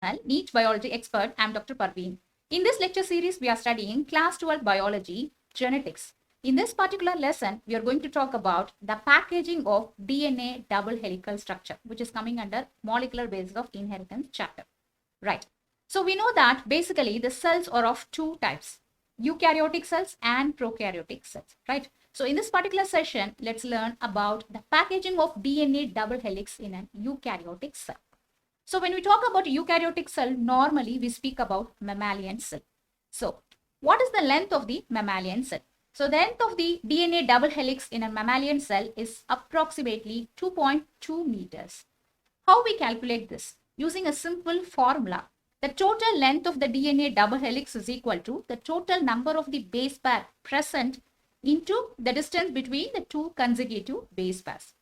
channel, NEET Biology Expert. I'm Dr. Parveen. In this lecture series, we are studying Class 12 Biology, Genetics. In this particular lesson, we are going to talk about the packaging of DNA double helical structure, which is coming under Molecular Basis of Inheritance chapter. Right. So we know that basically the cells are of two types, eukaryotic cells and prokaryotic cells, right? So in this particular session, let's learn about the packaging of DNA double helix in an eukaryotic cell. So when we talk about eukaryotic cell, normally we speak about mammalian cell. So what is the length of the mammalian cell? So the length of the DNA double helix in a mammalian cell is approximately 2.2 meters. How we calculate this? Using a simple formula. The total length of the DNA double helix is equal to the total number of the base pair present into the distance between the two consecutive base pairs.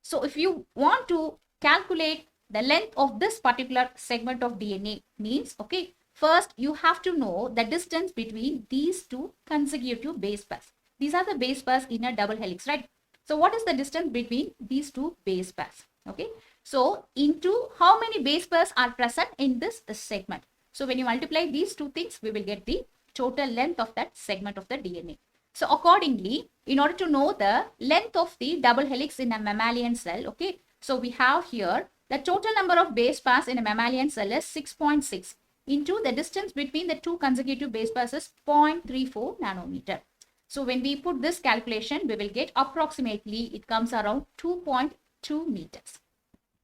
So if you want to calculate the length of this particular segment of DNA means, okay, first you have to know the distance between these two consecutive base pairs. These are the base pairs in a double helix, right? So what is the distance between these two base pairs? Okay, so into how many base pairs are present in this segment. So when you multiply these two things, we will get the total length of that segment of the DNA. So accordingly, in order to know the length of the double helix in a mammalian cell, okay, so we have here the total number of base pairs in a mammalian cell is 6.6 into the distance between the two consecutive base pairs is 0.34 nanometer. So when we put this calculation, we will get approximately, it comes around 2.2 meters.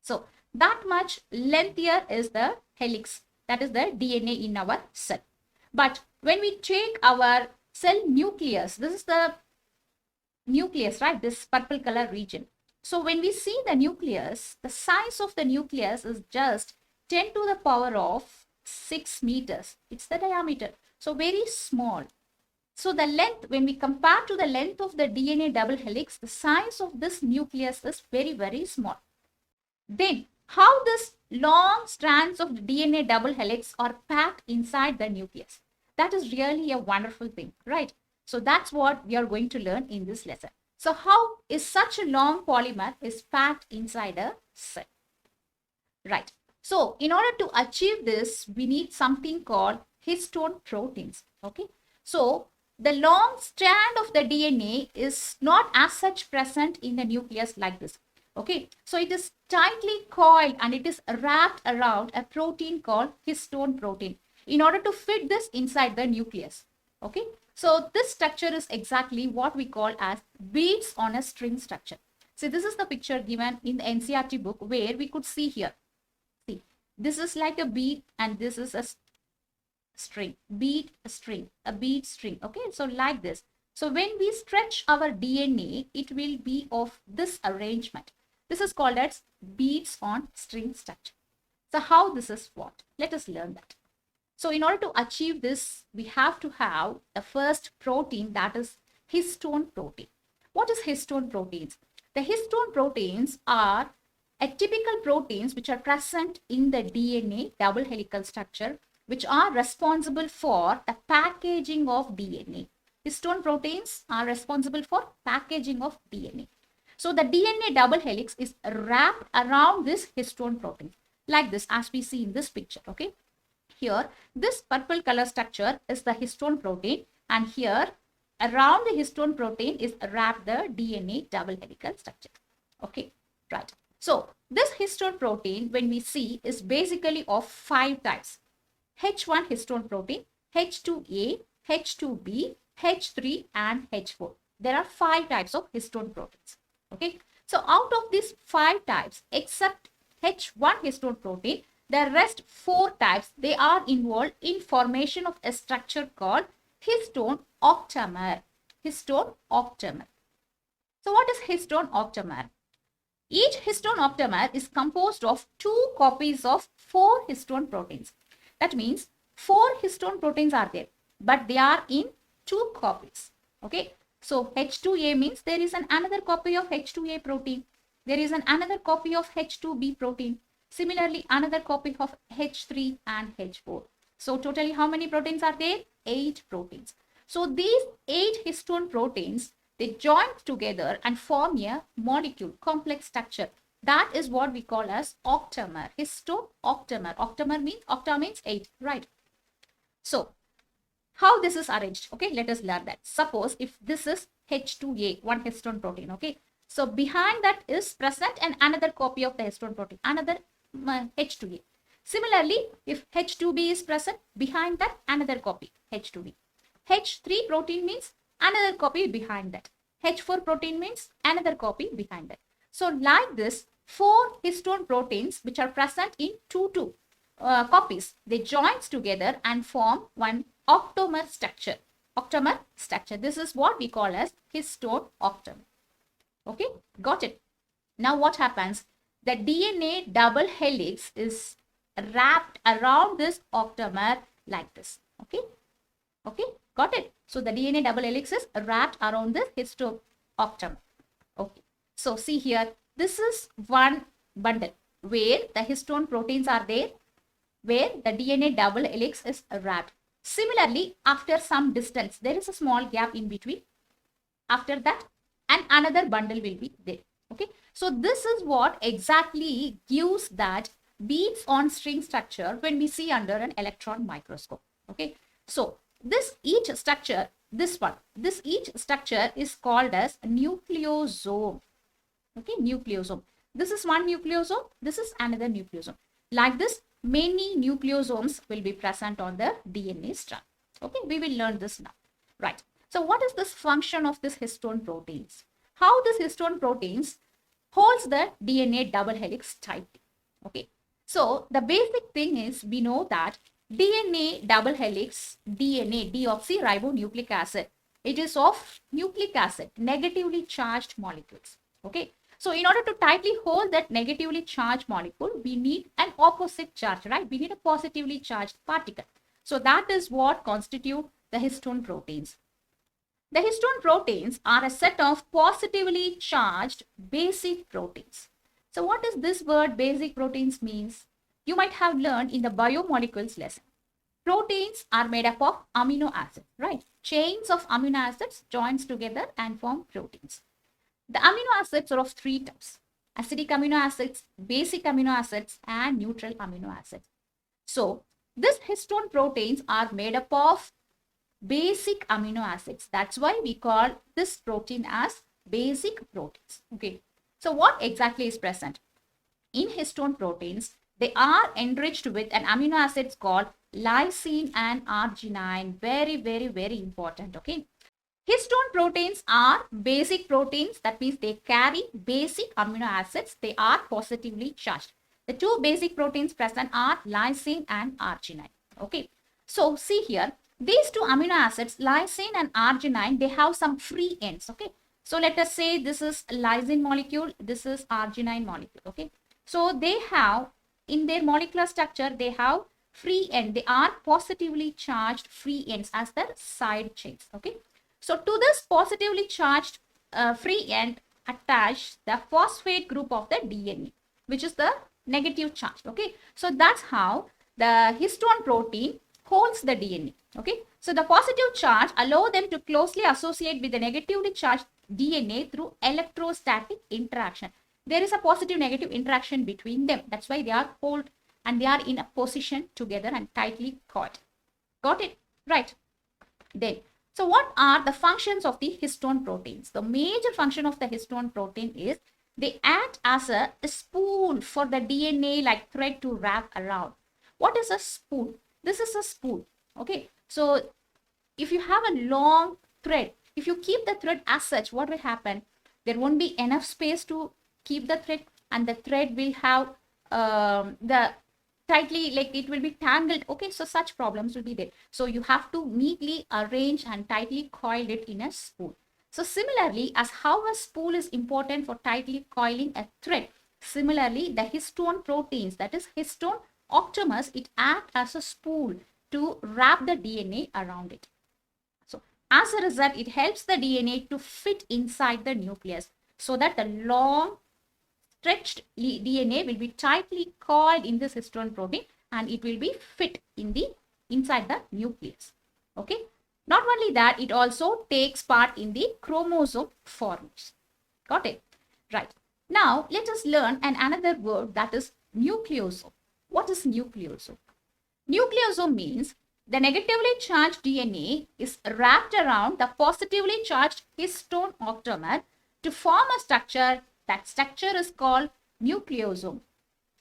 So that much lengthier is the helix, that is the DNA in our cell. But when we take our cell nucleus, this is the nucleus, right? This purple color region. So when we see the nucleus, the size of the nucleus is just 10 to the power of 6 meters. It's the diameter. So very small. So the length, when we compare to the length of the DNA double helix, the size of this nucleus is very, very small. Then how this long strands of the DNA double helix are packed inside the nucleus? That is really a wonderful thing, right? So that's what we are going to learn in this lesson. So how is such a long polymer is packed inside a cell? Right. So in order to achieve this, we need something called histone proteins. Okay. So the long strand of the DNA is not as such present in the nucleus like this. Okay. So it is tightly coiled and it is wrapped around a protein called histone protein in order to fit this inside the nucleus. Okay. So this structure is exactly what we call as beads on a string structure. So this is the picture given in the NCERT book where we could see here. See, this is like a bead and this is a string, bead string, a bead string. Okay, so like this. So when we stretch our DNA, it will be of this arrangement. This is called as beads on string structure. So how this is what? Let us learn that. So in order to achieve this, we have to have the first protein, that is histone protein. What is histone proteins? The histone proteins are atypical proteins which are present in the DNA double helical structure, which are responsible for the packaging of DNA. Histone proteins are responsible for packaging of DNA. So the DNA double helix is wrapped around this histone protein like this, as we see in this picture. Okay. Here, this purple color structure is the histone protein, and here around the histone protein is wrapped the DNA double helical structure. Okay, right. So this histone protein, when we see, is basically of 5 types. H1 histone protein, H2A, H2B, H3 and H4. There are 5 types of histone proteins. Okay, so out of these 5 types, except H1 histone protein, the rest 4 types, they are involved in formation of a structure called histone octamer. Histone octamer. So what is histone octamer? Each histone octamer is composed of 2 copies of 4 histone proteins. That means 4 histone proteins are there, but they are in 2 copies. Okay. So H2A means there is another copy of H2A protein. There is another copy of H2B protein. Similarly, another copy of H3 and H4. So totally how many proteins are there? 8 proteins. So these 8 histone proteins, they join together and form a molecule, complex structure That is what we call as octamer, histo-octamer. Octa means 8, right? So how this is arranged, okay, let us learn that. Suppose if this is H2A, one histone protein, okay, so behind that is present and another copy of the histone protein, another H2A. Similarly, if H2B is present, behind that another copy, H2B. H3 protein means another copy behind that. H4 protein means another copy behind that. So like this, 4 histone proteins which are present in 2 copies, they join together and form one octamer structure. Octamer structure. This is what we call as histone octamer. Okay, got it. Now what happens? The DNA double helix is wrapped around this octamer like this. Okay, okay, got it. So the DNA double helix is wrapped around this histone octamer. Okay, so see here, this is one bundle where the histone proteins are there, where the DNA double helix is wrapped. Similarly, after some distance, there is a small gap in between. After that, and another bundle will be there. Okay, so this is what exactly gives that beads on string structure when we see under an electron microscope. Okay, so this each structure, this each structure is called as nucleosome. Okay, nucleosome. This is one nucleosome, this is another nucleosome. Like this, many nucleosomes will be present on the DNA strand. Okay, we will learn this now. Right. So what is this function of this histone proteins? How this histone proteins holds the DNA double helix tightly. Okay. So the basic thing is, we know that DNA double helix, DNA, deoxyribonucleic acid, it is of nucleic acid, negatively charged molecules. Okay. So in order to tightly hold that negatively charged molecule, we need an opposite charge, right? We need a positively charged particle. So that is what constitute the histone proteins. The histone proteins are a set of positively charged basic proteins. So what does this word basic proteins means? You might have learned in the biomolecules lesson. Proteins are made up of amino acids, right? Chains of amino acids joins together and form proteins. The amino acids are of 3 types: acidic amino acids, basic amino acids, and neutral amino acids. So these histone proteins are made up of basic amino acids. That's why we call this protein as basic proteins. Okay. So what exactly is present? In histone proteins, they are enriched with an amino acids called lysine and arginine. Very, very, very important. Okay. Histone proteins are basic proteins. That means they carry basic amino acids. They are positively charged. The 2 basic proteins present are lysine and arginine. Okay. So see here, these 2 amino acids, lysine and arginine, they have some free ends. Okay. So let us say this is lysine molecule, this is arginine molecule. Okay. So they have, in their molecular structure, they have free end. They are positively charged free ends as their side chains. Okay. So to this positively charged free end, attach the phosphate group of the DNA, which is the negative charge. Okay. So that's how the histone protein holds the DNA. Okay. So the positive charge allow them to closely associate with the negatively charged DNA through electrostatic interaction. There is a positive negative interaction between them. That's why they are hold and they are in a position together and tightly caught. Got it? Right. Then, so what are the functions of the histone proteins? The major function of the histone protein is they act as a spool for the DNA like thread to wrap around. What is a spool? This is a spool. Okay. So if you have a long thread, if you keep the thread as such, what will happen? There won't be enough space to keep the thread, and the thread will have the tightly, like it will be tangled. Okay, so such problems will be there. So you have to neatly arrange and tightly coil it in a spool. So similarly, as how a spool is important for tightly coiling a thread, similarly the histone proteins, that is histone octamers, it acts as a spool to wrap the DNA around it. So as a result, it helps the DNA to fit inside the nucleus so that the long stretched DNA will be tightly coiled in this histone protein and it will be fit in the inside the nucleus. Okay. Not only that, it also takes part in the chromosome formation. Got it? Right. Now, let us learn another word, that is nucleosome. What is nucleosome? Nucleosome means the negatively charged DNA is wrapped around the positively charged histone octamer to form a structure. That structure is called nucleosome.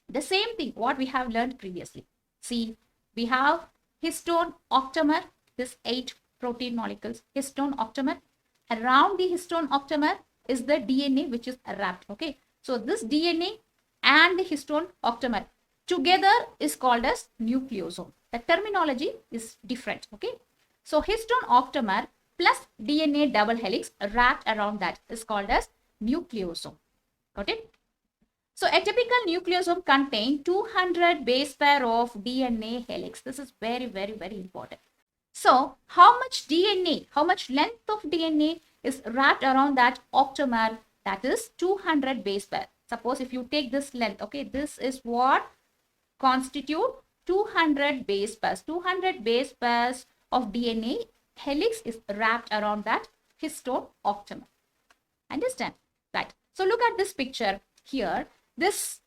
The same thing what we have learned previously. See, we have histone octamer, this 8 protein molecules, histone octamer. Around the histone octamer is the DNA which is wrapped. Okay, so this DNA and the histone octamer together is called as nucleosome. The terminology is different. Okay, so histone octamer plus DNA double helix wrapped around that is called as nucleosome. Got it? So a typical nucleosome contains 200 base pair of DNA helix. This is very, very, very important. So how much DNA, how much length of DNA is wrapped around that octamer? That is 200 base pair. Suppose if you take this length, okay, this is what constitute 200 base pairs. 200 base pairs of DNA helix is wrapped around that histone octamer. Understand? Right. So look at this picture here. This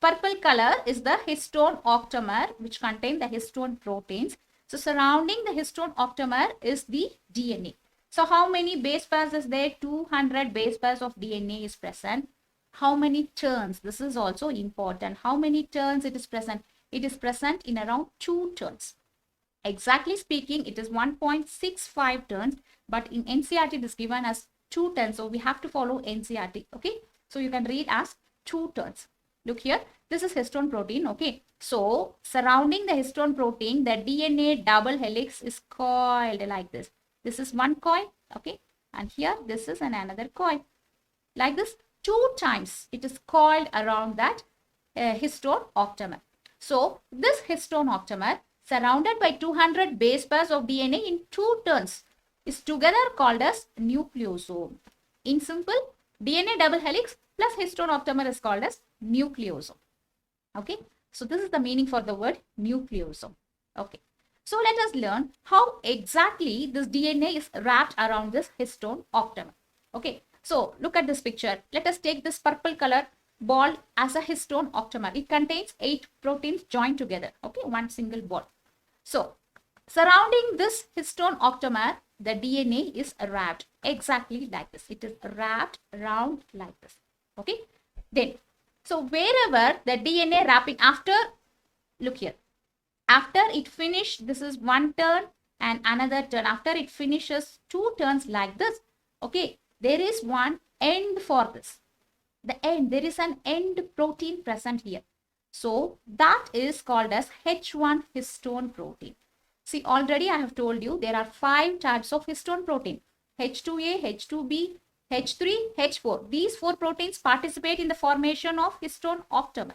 purple color is the histone octamer which contain the histone proteins. So surrounding the histone octamer is the DNA. So how many base pairs is there? 200 base pairs of DNA is present. How many turns? This is also important. How many turns it is present? It is present in around 2 turns. Exactly speaking, it is 1.65 turns, but in NCERT it is given as 2 turns. So we have to follow NCERT. Okay, so you can read as 2 turns. Look here, this is histone protein. Okay, so surrounding the histone protein, the DNA double helix is coiled like this. This is one coil. Okay, and here this is another coil. Like this, 2 times it is coiled around that histone octamer. So this histone octamer surrounded by 200 base pairs of DNA in 2 turns is together called as nucleosome. In simple, DNA double helix plus histone octamer is called as nucleosome. Okay, so this is the meaning for the word nucleosome. Okay, so let us learn how exactly this DNA is wrapped around this histone octamer. Okay, so look at this picture. Let us take this purple color ball as a histone octamer. It contains 8 proteins joined together. Okay, one single ball. So surrounding this histone octamer, the DNA is wrapped exactly like this. It is wrapped around like this. Okay, then so wherever the DNA wrapping after, look here, after it finished, this is one turn and another turn. After it finishes 2 turns like this, okay, there is one end for this. The end, there is an end protein present here. So that is called as H1 histone protein. See, already I have told you there are 5 types of histone protein. H2A, H2B, H3, H4. These 4 proteins participate in the formation of histone octamer.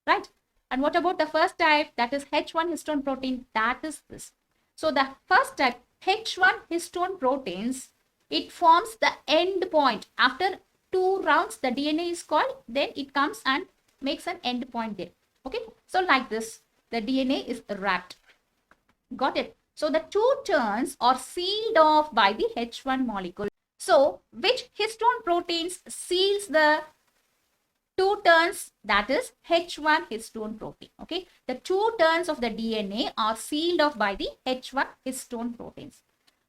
Right? And what about the first type? That is H1 histone protein. That is this. So the first type, H1 histone proteins, it forms the end point. After 2 rounds, the DNA is coiled. Then it comes and makes an end point there. Okay. So like this, the DNA is wrapped. Got it? So the 2 turns are sealed off by the H1 molecule. So which histone proteins seals the 2 turns? That is H1 histone protein. Okay. The 2 turns of the DNA are sealed off by the H1 histone proteins.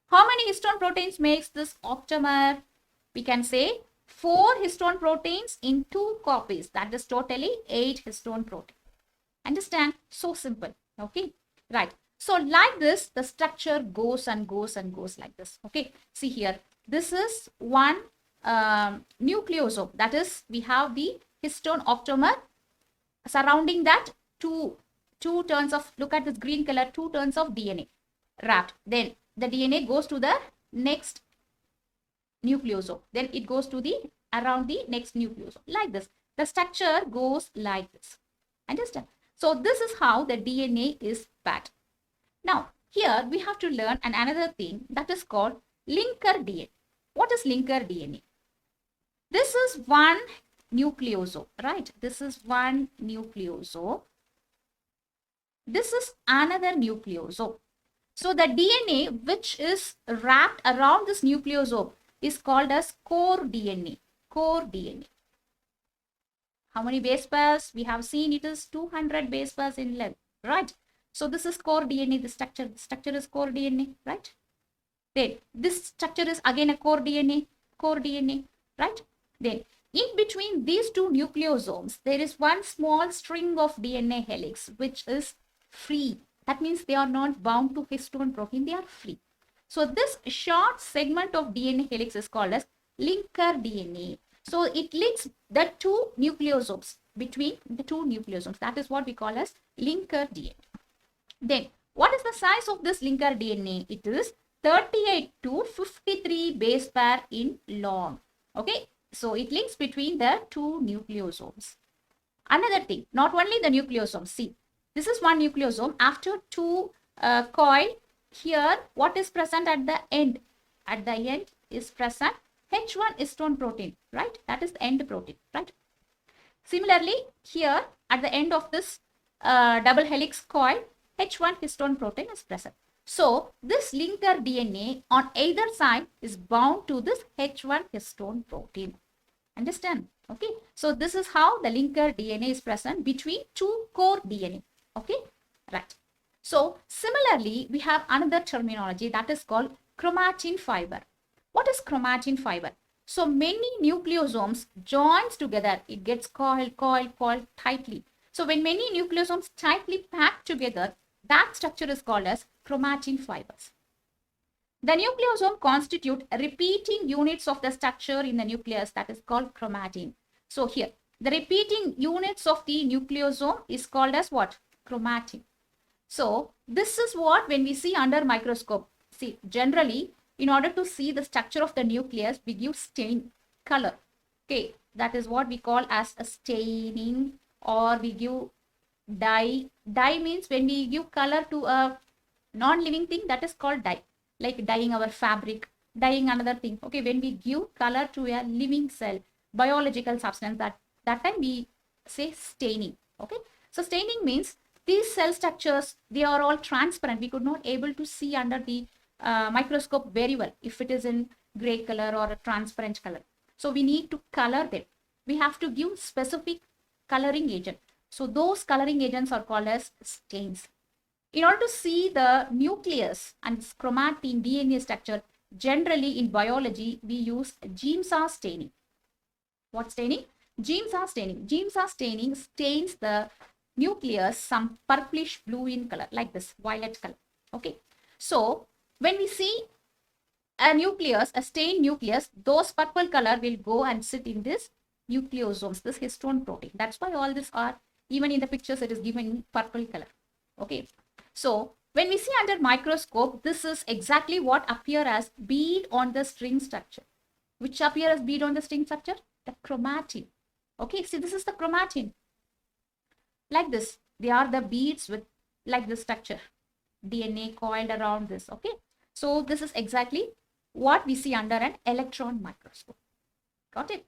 How many histone proteins makes this octamer? We can say 4 histone proteins in 2 copies. That is totally 8 histone proteins. Understand? So simple. Okay. Right. So like this, the structure goes and goes and goes like this. Okay. See here. This is one nucleosome. That is, we have the histone octamer. Surrounding that, two turns of, look at this green color, 2 turns of DNA wrapped. Then the DNA goes to the next nucleosome. Then it goes to the around the next nucleosome. Like this. The structure goes like this. Understand? So this is how the DNA is packed. Now here we have to learn another thing that is called linker DNA. What is linker DNA? This is one nucleosome, right? This is one nucleosome. This is another nucleosome. So the DNA which is wrapped around this nucleosome is called as core DNA. Core DNA. How many base pairs? We have seen it is 200 base pairs in length, right? So this is core DNA, the structure. The structure is core DNA, right? Then this structure is again a core DNA, right? Then in between these two nucleosomes, there is one small string of DNA helix, which is free. That means they are not bound to histone protein, they are free. So this short segment of DNA helix is called as linker DNA. So it links the two nucleosomes, between the two nucleosomes. That is what we call as linker DNA. Then what is the size of this linker DNA? It is 38 to 53 base pair in long. Okay, so it links between the two nucleosomes. Another thing, not only the nucleosome. See, this is one nucleosome. After two coil, here what is present at the end? At the end is present H1 histone protein, right? That is the end protein, right? Similarly, here at the end of this double helix coil, H1 histone protein is present. So this linker DNA on either side is bound to this H1 histone protein. Understand? Okay. So this is how the linker DNA is present between two core DNA. Okay. Right. So similarly, we have another terminology that is called chromatin fiber. What is chromatin fiber? So many nucleosomes joins together. It gets coiled tightly. So when many nucleosomes tightly packed together, that structure is called as chromatin fibers. The nucleosome constitute repeating units of the structure in the nucleus, that is called chromatin. So here, the repeating units of the nucleosome is called as what? Chromatin. So this is what when we see under microscope. See, generally, in order to see the structure of the nucleus, we give stain color. Okay, that is what we call as a staining, or we give dye. Dye means when we give color to a non-living thing, that is called dye. Like dyeing our fabric, dyeing another thing. Okay, when we give color to a living cell, biological substance, that time we say staining. Okay, so staining means these cell structures, they are all transparent. We could not able to see under the microscope very well if it is in gray color or a transparent color. So we need to color them. We have to give specific coloring agent. So those coloring agents are called as stains. In order to see the nucleus and chromatin DNA structure, generally in biology, we use Giemsa staining. What staining? Giemsa staining. Giemsa staining stains the nucleus some purplish blue in color, like this, violet color. Okay. So when we see a nucleus, a stained nucleus, those purple color will go and sit in this nucleosomes, this histone protein. That's why all this are, even in the pictures, it is given in purple color. Okay. So when we see under microscope, this is exactly what appear as bead on the string structure. Which appear as bead on the string structure? The chromatin. Okay, see, this is the chromatin. Like this, they are the beads with like this structure. DNA coiled around this. Okay, so this is exactly what we see under an electron microscope. Got it?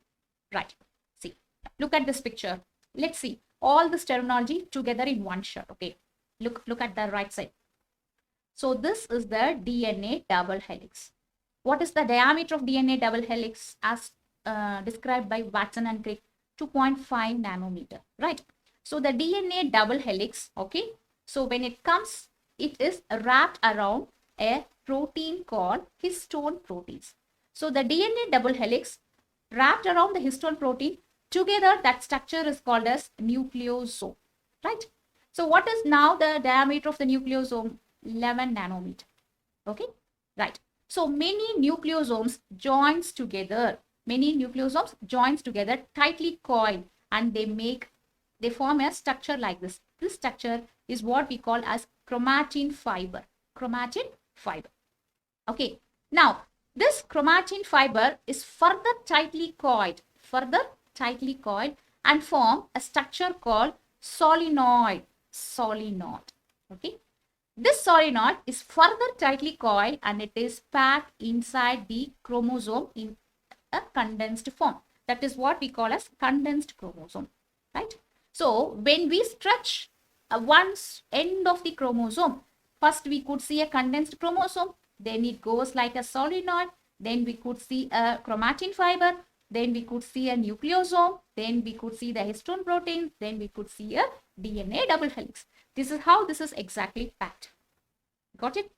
Right. See, look at this picture. Let's see all this terminology together in one shot. Okay. Look at the right side. So this is the DNA double helix. What is the diameter of DNA double helix as described by Watson and Crick? 2.5 nanometer, right? So the DNA double helix, okay? So when it comes, it is wrapped around a protein called histone proteins. So the DNA double helix wrapped around the histone protein, together that structure is called as nucleosome, right? So what is now the diameter of the nucleosome? 11 nanometer. Okay, right. So many nucleosomes joins together. Many nucleosomes joins together, tightly coiled, and they form a structure like this. This structure is what we call as chromatin fiber. Chromatin fiber. Okay. Now this chromatin fiber is further tightly coiled, and form a structure called solenoid. Okay, this solenoid is further tightly coiled and it is packed inside the chromosome in a condensed form. That is what we call as condensed chromosome, right? So when we stretch one end of the chromosome, first we could see a condensed chromosome, then it goes like a solenoid, then we could see a chromatin fiber, then we could see a nucleosome, then we could see the histone protein, then we could see a DNA double helix. This is how this is exactly packed. Got it?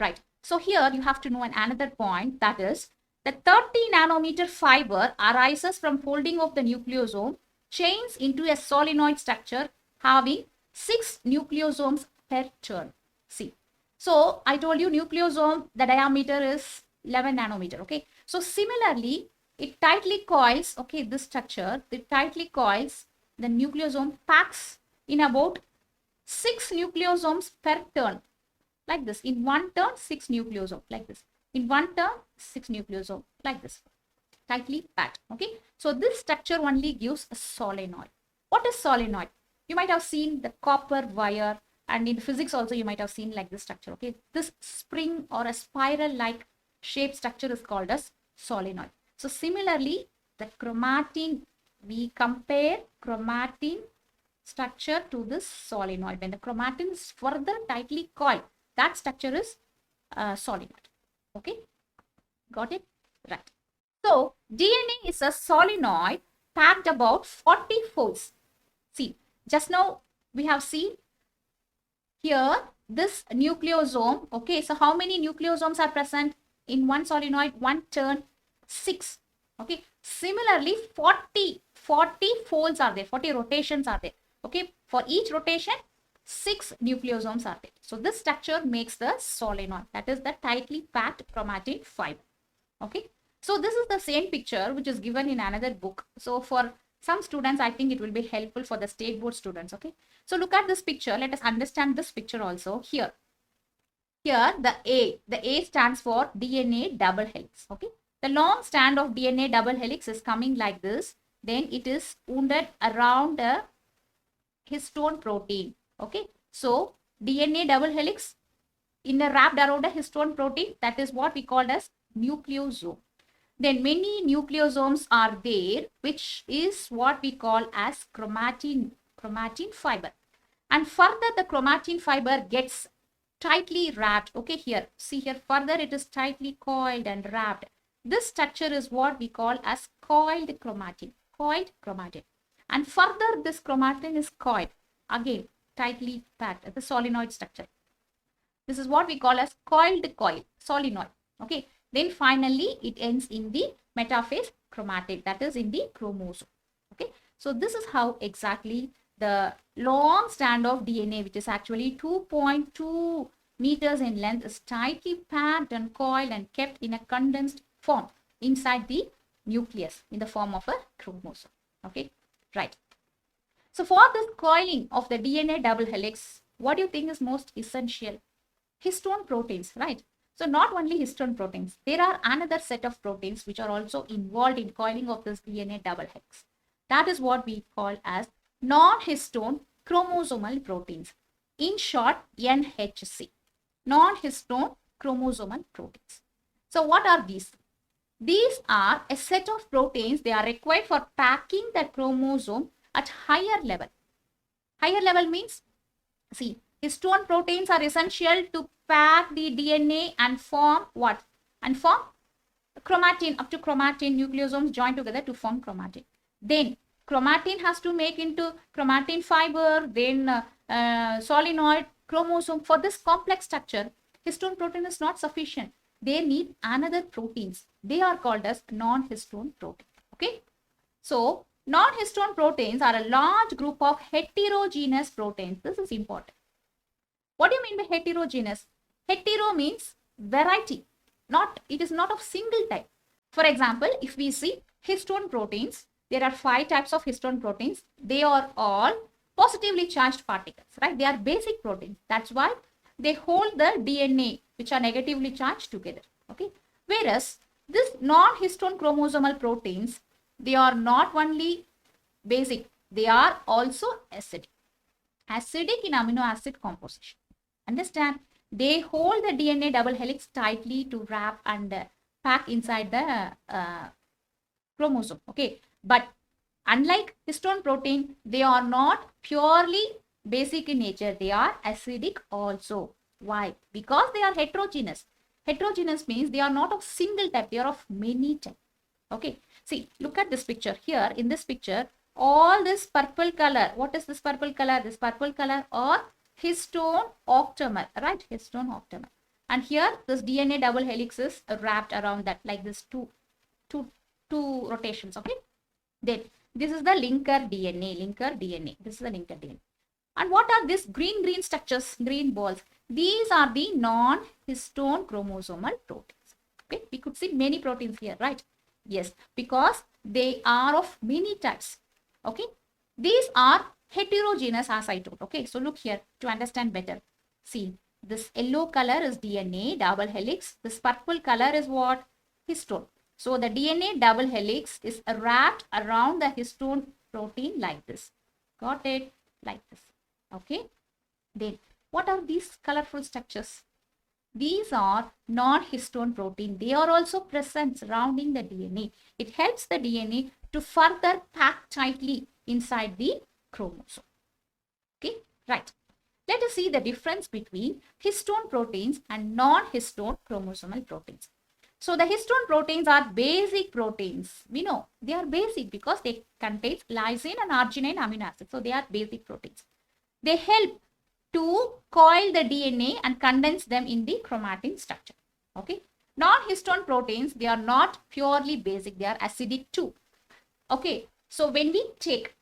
Right. So here you have to know another point, that is the 30 nanometer fiber arises from folding of the nucleosome chains into a solenoid structure having 6 nucleosomes per turn. See. So I told you nucleosome, the diameter is 11 nanometer. Okay. So similarly, it tightly coils, okay, this structure, it tightly coils, the nucleosome packs in about 6 nucleosomes per turn. Like this. In one turn, 6 nucleosomes. Like this. In one turn, 6 nucleosomes. Like this. Tightly packed. Okay. So this structure only gives a solenoid. What is solenoid? You might have seen the copper wire, and in physics also you might have seen like this structure. Okay. This spring or a spiral-like shape structure is called as solenoid. So similarly, the chromatin, we compare chromatin structure to this solenoid. When the chromatin is further tightly coiled, that structure is solenoid. Okay, got it? Right. So DNA is a solenoid packed about 40 folds. See, just now we have seen here this nucleosome. Okay, so how many nucleosomes are present in one solenoid? One turn, 6. Okay, similarly 40 folds are there, 40 rotations are there. Okay, for each rotation 6 nucleosomes are there. So this structure makes the solenoid, that is the tightly packed chromatin fiber. Okay, so this is the same picture which is given in another book. So for some students, I think it will be helpful for the state board students. Okay, so look at this picture. Let us understand this picture also. Here the A stands for DNA double helix. Okay, the long strand of DNA double helix is coming like this. Then it is wounded around a histone protein. Okay, so DNA double helix wrapped around a histone protein, that is what we call as nucleosome. Then many nucleosomes are there, which is what we call as chromatin fiber. And further the chromatin fiber gets tightly wrapped. Okay, here, see here, further it is tightly coiled and wrapped. This structure is what we call as coiled chromatin. And further this chromatin is coiled, again tightly packed, the solenoid structure. This is what we call as coiled solenoid. Okay, then finally it ends in the metaphase chromatid, that is in the chromosome. Okay, so this is how exactly the long strand of DNA, which is actually 2.2 meters in length, is tightly packed and coiled and kept in a condensed form inside the nucleus in the form of a chromosome. Okay, right. So for this coiling of the DNA double helix, what do you think is most essential? Histone proteins, right? So not only histone proteins, there are another set of proteins which are also involved in coiling of this DNA double helix. That is what we call as non-histone chromosomal proteins. In short, NHC. Non-histone chromosomal proteins. So what are these? These are a set of proteins. They are required for packing the chromosome at higher level. Higher level means, see, histone proteins are essential to pack the DNA and form what? And form chromatin. Up to chromatin, nucleosomes join together to form chromatin. Then chromatin has to make into chromatin fiber, then solenoid, chromosome. For this complex structure, histone protein is not sufficient. They need another proteins. They are called as non-histone protein. Okay. So non-histone proteins are a large group of heterogeneous proteins. This is important. What do you mean by heterogeneous? Hetero means variety. It is not of single type. For example, if we see histone proteins, there are 5 types of histone proteins. They are all positively charged particles, right? They are basic proteins. That's why they hold the DNA, which are negatively charged, together. Okay. Whereas this non-histone chromosomal proteins, they are not only basic, they are also acidic. Acidic in amino acid composition. Understand? They hold the DNA double helix tightly to wrap and pack inside the chromosome. Okay. But unlike histone protein, they are not purely basic in nature. They are acidic also. Why? Because they are heterogeneous. Heterogeneous means they are not of single type. They are of many types. Okay, see, look at this picture. Here in this picture, all this purple color, what is this purple color? This purple color or histone octamer, right? Histone octamer. And here this DNA double helix is wrapped around that like this two rotations. Okay, then this is the linker DNA. This is the linker DNA. And what are these green structures, green balls? These are the non-histone chromosomal proteins. Okay, we could see many proteins here, right? Yes, because they are of many types. Okay, these are heterogeneous, as I told. Okay, so look here to understand better. See, this yellow color is DNA double helix. This purple color is what? Histone. So the DNA double helix is wrapped around the histone protein like this. Got it? Like this. Okay. Then what are these colorful structures? These are non-histone protein. They are also present surrounding the DNA. It helps the DNA to further pack tightly inside the chromosome. Okay, right. Let us see the difference between histone proteins and non-histone chromosomal proteins. So the histone proteins are basic proteins. We know they are basic because they contain lysine and arginine amino acids. So they are basic proteins. They help to coil the DNA and condense them in the chromatin structure. Okay. Non-histone proteins, they are not purely basic. They are acidic too. Okay. So when we take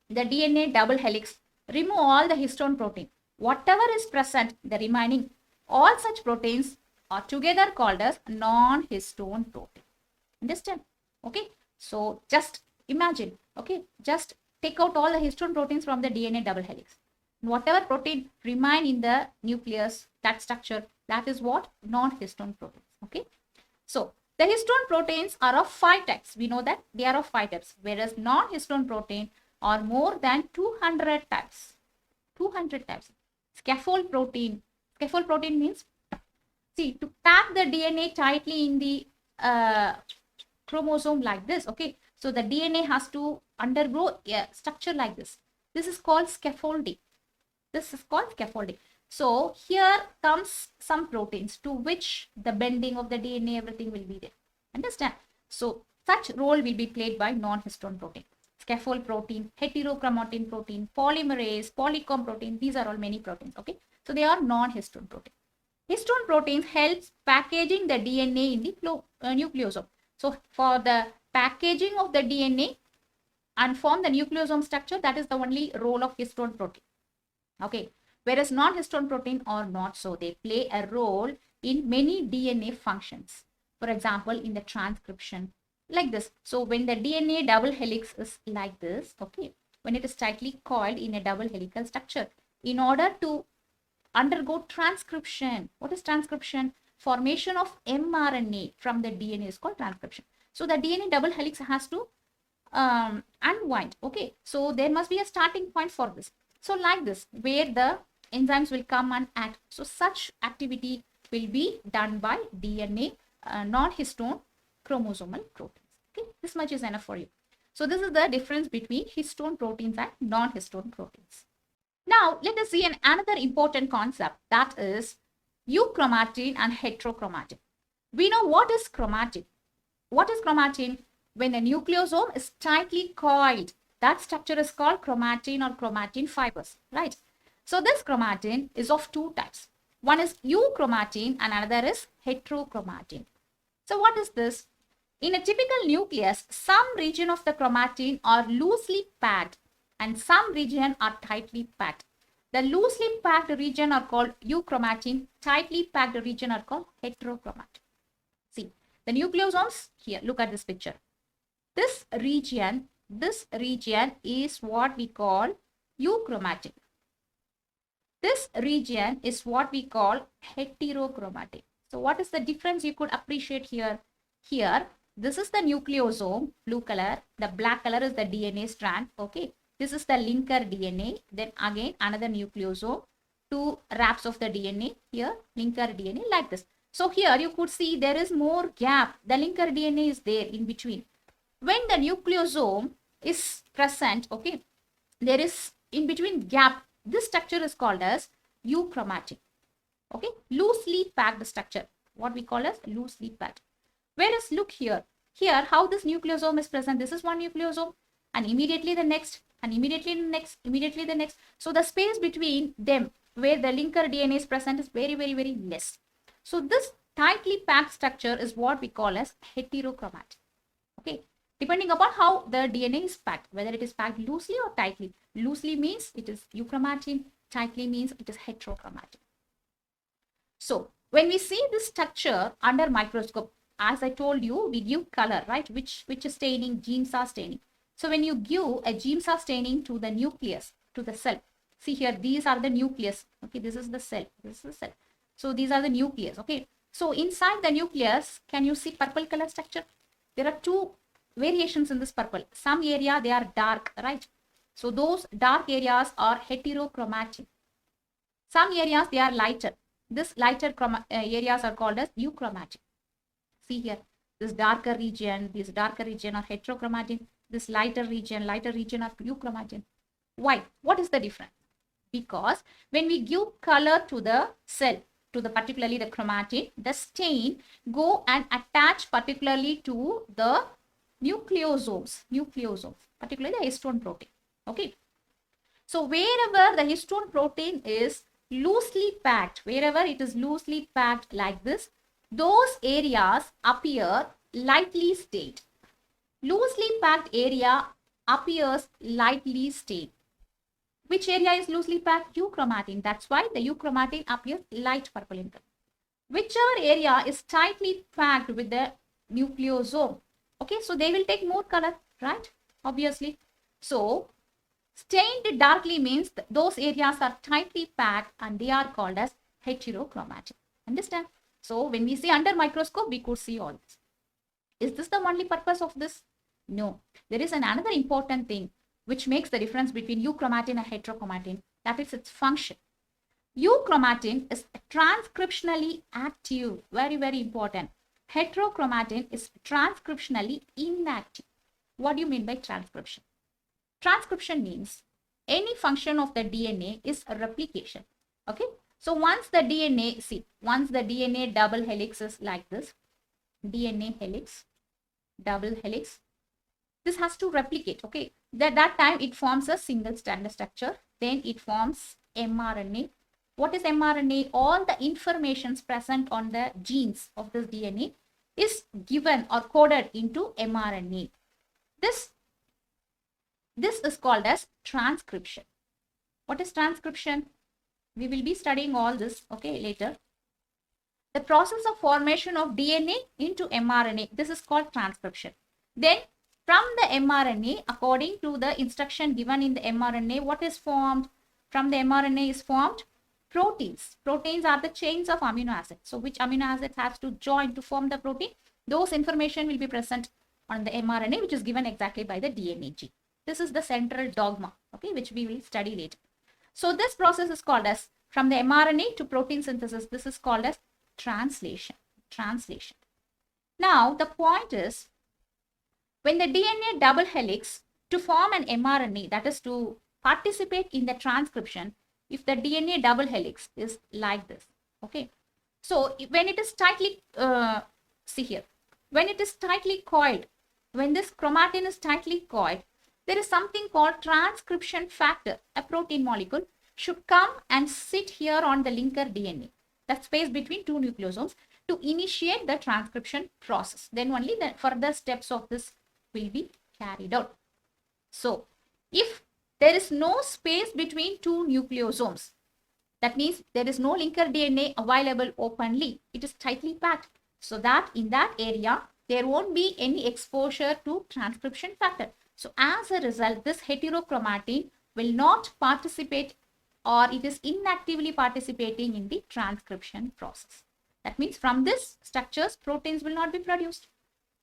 the DNA double helix, remove all the histone protein. Whatever is present, the remaining, all such proteins are together called as non-histone protein. Understand? Okay. So just imagine. Okay. Just take out all the histone proteins from the DNA double helix. Whatever protein remain in the nucleus, that structure, that is what? Non-histone proteins. Okay. So the histone proteins are of 5 types. We know that they are of 5 types, whereas non-histone protein are more than 200 types. 200 types. Scaffold protein. Scaffold protein means, see, to pack the DNA tightly in the chromosome like this. Okay. So the DNA has to undergo a structure like this. This is called scaffolding. This is called scaffolding. So here comes some proteins to which the bending of the DNA, everything will be there. Understand? So such role will be played by non-histone protein. Scaffold protein, heterochromatin protein, polymerase, polycomb protein. These are all many proteins. Okay. So they are non-histone protein. Histone proteins helps packaging the DNA in the nucleosome. So for the packaging of the DNA and form the nucleosome structure, that is the only role of histone protein. Okay, whereas non-histone protein are not so. They play a role in many DNA functions. For example, in the transcription, like this. So when the DNA double helix is like this, okay, when it is tightly coiled in a double helical structure, in order to undergo transcription. What is transcription? Formation of mRNA from the DNA is called transcription. So the DNA double helix has to unwind. Okay, so there must be a starting point for this. So like this, where the enzymes will come and act. So such activity will be done by DNA non-histone chromosomal proteins. Okay, this much is enough for you. So this is the difference between histone proteins and non-histone proteins. Now let us see another important concept, that is euchromatin and heterochromatin. We know what is chromatin. What is chromatin? When the nucleosome is tightly coiled, that structure is called chromatin or chromatin fibers, right? So this chromatin is of 2 types. One is euchromatin and another is heterochromatin. So what is this? In a typical nucleus, some region of the chromatin are loosely packed and some region are tightly packed. The loosely packed region are called euchromatin, tightly packed region are called heterochromatin. See, the nucleosomes here, look at this picture. This region is what we call euchromatin. This region is what we call heterochromatin. So what is the difference you could appreciate here? Here, this is the nucleosome, blue color. The black color is the DNA strand. Okay. This is the linker DNA. Then again, another nucleosome. 2 wraps of the DNA. Here, linker DNA like this. So here you could see there is more gap. The linker DNA is there in between. When the nucleosome is present, okay, there is in between gap. This structure is called as euchromatin. Okay, loosely packed structure. What we call as loosely packed. Whereas look here, here how this nucleosome is present. This is one nucleosome, and immediately the next, and immediately the next, immediately the next. So the space between them where the linker DNA is present is very, very, very less. So this tightly packed structure is what we call as heterochromatin. Okay, depending upon how the DNA is packed, whether it is packed loosely or tightly. Loosely means it is euchromatin, tightly means it is heterochromatin. So when we see this structure under microscope, as I told you, we give color, right? Which is staining, genes are staining. So when you give a genes are staining to the nucleus, to the cell, see here, these are the nucleus. Okay, this is the cell, this is the cell. So these are the nucleus. Okay, so inside the nucleus, can you see purple color structure? There are two variations in this purple. Some area they are dark, right? So those dark areas are heterochromatin. Some areas they are lighter. This lighter areas are called as euchromatin. See here, this darker region are heterochromatin. This lighter region are euchromatin. Why? What is the difference? Because when we give color to the cell, to the particularly the chromatin, the stain go and attach particularly to the nucleosomes, particularly the histone protein. Okay. So wherever the histone protein is loosely packed, wherever it is loosely packed like this, those areas appear lightly stained. Loosely packed area appears lightly stained. Which area is loosely packed? Euchromatin. That's why the euchromatin appears light purple in color. Whichever area is tightly packed with the nucleosome, okay, so they will take more color, right? Obviously. So stained darkly means those areas are tightly packed and they are called as heterochromatin. Understand? So when we see under microscope, we could see all this. Is this the only purpose of this? No. There is another important thing which makes the difference between euchromatin and heterochromatin. That is its function. Euchromatin is transcriptionally active. Very, very important. Heterochromatin is transcriptionally inactive. What do you mean by transcription? Transcription means any function of the DNA is a replication. Okay. So once the DNA double helix is like this, DNA helix, double helix, this has to replicate. Okay. That time it forms a single stranded structure. Then it forms mRNA. What is mRNA? All the informations present on the genes of this DNA is given or coded into mRNA. This is called as transcription. What is transcription? We will be studying all this, okay, later. The process of formation of DNA into mRNA. This is called transcription. Then from the mRNA, according to the instruction given in the mRNA, what is formed? From the mRNA is formed proteins. Proteins are the chains of amino acids. So which amino acids has to join to form the protein? Those information will be present on the mRNA, which is given exactly by the DNA gene. This is the central dogma, okay, which we will study later. So this process is called as, from the mRNA to protein synthesis, this is called as translation. Now the point is, when the DNA double helix to form an mRNA, that is to participate in the transcription, if the DNA double helix is like this, okay. So when it is tightly, see here, when it is tightly coiled, when this chromatin is tightly coiled, there is something called transcription factor. A protein molecule should come and sit here on the linker DNA, that space between two nucleosomes, to initiate the transcription process. Then only the further steps of this will be carried out. So if there is no space between two nucleosomes, that means there is no linker DNA available openly. It is tightly packed. So that in that area, there won't be any exposure to transcription factor. So as a result, this heterochromatin will not participate, or it is inactively participating in the transcription process. That means from this structures, proteins will not be produced.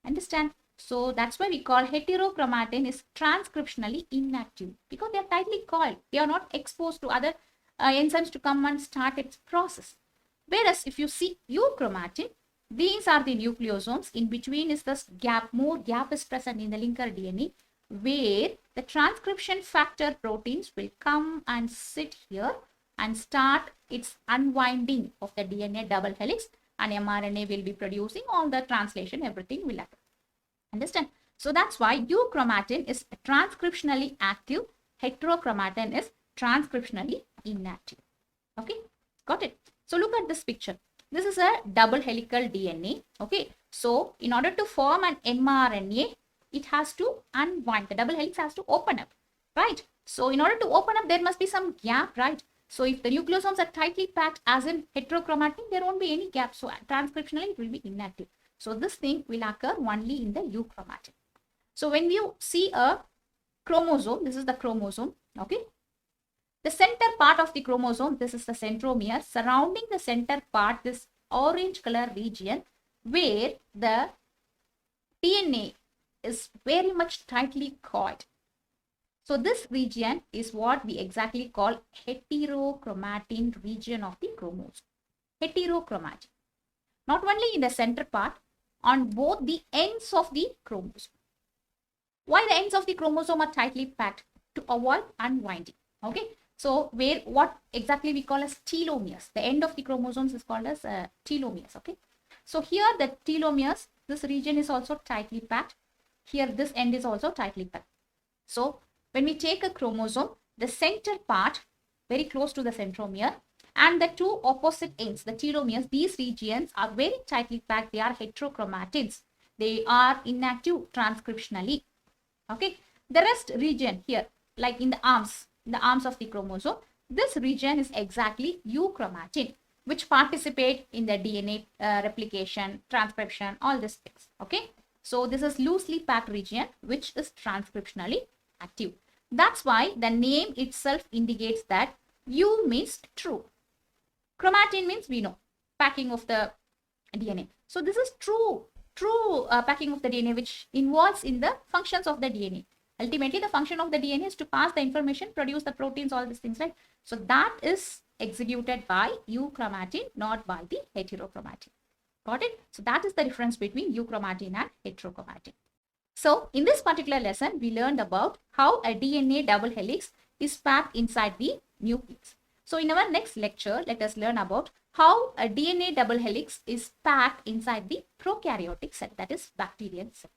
Understand? So that's why we call heterochromatin is transcriptionally inactive, because they are tightly coiled. They are not exposed to other enzymes to come and start its process. Whereas if you see euchromatin, these are the nucleosomes. In between is this gap. More gap is present in the linker DNA, where the transcription factor proteins will come and sit here and start its unwinding of the DNA double helix, and mRNA will be producing all the translation, everything will happen. Understand? So that's why euchromatin is transcriptionally active, heterochromatin is transcriptionally inactive. Okay, got it? So look at this picture. This is a double helical DNA. Okay, so in order to form an mRNA, it has to unwind. The double helix has to open up, right? So in order to open up, there must be some gap, right? So if the nucleosomes are tightly packed as in heterochromatin, there won't be any gap. So transcriptionally, it will be inactive. So this thing will occur only in the euchromatin. So when you see a chromosome, this is the chromosome, okay? The center part of the chromosome, this is the centromere. Surrounding the center part, this orange color region where the DNA is very much tightly coiled. So this region is what we exactly call heterochromatin region of the chromosome. Heterochromatin. Not only in the center part, on both the ends of the chromosome. Why the ends of the chromosome are tightly packed? To avoid unwinding. Okay. So where what exactly we call as telomeres. The end of the chromosomes is called as telomeres. Okay. So here the telomeres, this region is also tightly packed. Here this end is also tightly packed. So when we take a chromosome, the center part very close to the centromere and the two opposite ends, the telomeres, these regions are very tightly packed. They are heterochromatins. They are inactive transcriptionally. Okay. The rest region here, like in the arms of the chromosome, this region is exactly euchromatin, which participate in the DNA replication, transcription, all these things. Okay. So this is loosely packed region, which is transcriptionally active. That's why the name itself indicates that U means true. Chromatin means we know, packing of the DNA. So this is true packing of the DNA, which involves in the functions of the DNA. Ultimately, the function of the DNA is to pass the information, produce the proteins, all these things, right? So that is executed by euchromatin, not by the heterochromatin. Got it? So that is the difference between euchromatin and heterochromatin. So in this particular lesson, we learned about how a DNA double helix is packed inside the nucleus. So in our next lecture, let us learn about how a DNA double helix is packed inside the prokaryotic cell, that is bacterial cell.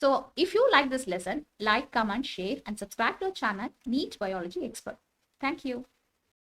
So if you like this lesson, like, comment, share and subscribe to our channel, NEET Biology Expert. Thank you.